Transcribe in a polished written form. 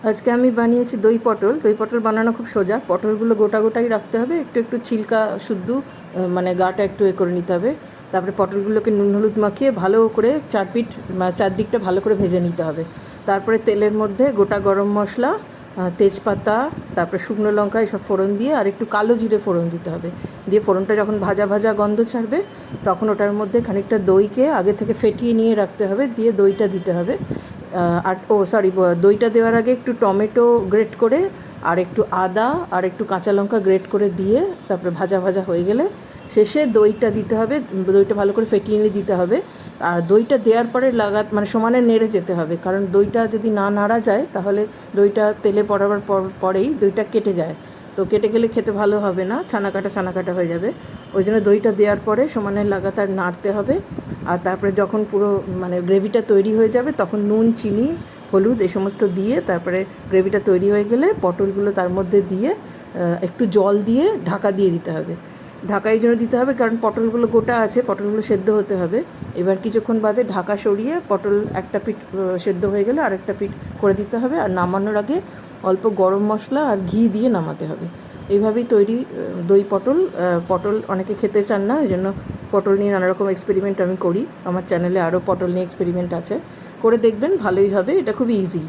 আজকে আমি বানিয়েছি দই পটল। দই পটল বানানো খুব সোজা। পটলগুলো গোটা গোটাই রাখতে হবে, একটু একটু ছিলকা শুদ্ধ মানে গাটা একটু করে নিতে হবে। তারপরে পটলগুলোকে নুন হলুদ মাখিয়ে ভালো করে চারদিকটা ভালো করে ভেজে নিতে হবে। তারপরে তেলের মধ্যে গোটা গরম মশলা, তেজপাতা, তারপরে শুকনো লঙ্কা এসব ফোড়ন দিয়ে আর একটু কালো জিরে ফোড়ন দিতে হবে। দিয়ে ফোড়নটা যখন ভাজা ভাজা গন্ধ ছাড়বে তখন ওটার মধ্যে খানিকটা দইকে আগে থেকে ফেটিয়ে নিয়ে রাখতে হবে, দিয়ে দইটা দিতে হবে। দইটা দেওয়ার আগে একটু টমেটো গ্রেট করে আর একটু আদা আর একটু কাঁচা লঙ্কা গ্রেট করে দিয়ে তারপরে ভাজা ভাজা হয়ে গেলে শেষে দইটা দিতে হবে। দইটা ভালো করে ফেটিয়ে নিয়ে দিতে হবে। আর দইটা দেওয়ার পরে সমানে নেড়ে যেতে হবে, কারণ দইটা যদি না নাড়া যায় তাহলে দইটা তেলে পড়াবার পরেই দইটা কেটে যায়, তো কেটে গেলে খেতে ভালো হবে না, ছানা কাটা হয়ে যাবে। ওই জন্য দইটা দেওয়ার পরে সমানে লাগাতার নাড়তে হবে। আর তারপরে যখন পুরো গ্রেভিটা তৈরি হয়ে যাবে তখন নুন, চিনি, হলুদ এই সমস্ত দিয়ে তারপরে গ্রেভিটা তৈরি হয়ে গেলে পটলগুলো তার মধ্যে দিয়ে একটু জল দিয়ে ঢাকা দিয়ে দিতে হবে। ঢাকা এই জন্য দিতে হবে কারণ পটলগুলো গোটা আছে, পটলগুলো সেদ্ধ হতে হবে। এবার কিছুক্ষণ বাদে ঢাকা সরিয়ে পটল একটা পিঠ সেদ্ধ হয়ে গেলে আরেকটা পিঠ করে দিতে হবে। আর নামানোর আগে অল্প গরম মশলা আর ঘি দিয়ে নামাতে হবে। এইভাবেই তৈরি দই পটল। পটল অনেকে খেতে চান না, এই জন্য পটল নিয়ে নানা রকম এক্সপেরিমেন্ট আমি করি। আমার চ্যানেলে আরও পটল নিয়ে এক্সপেরিমেন্ট আছে, করে দেখবেন, ভালোই হবে। এটা খুবই ইজি।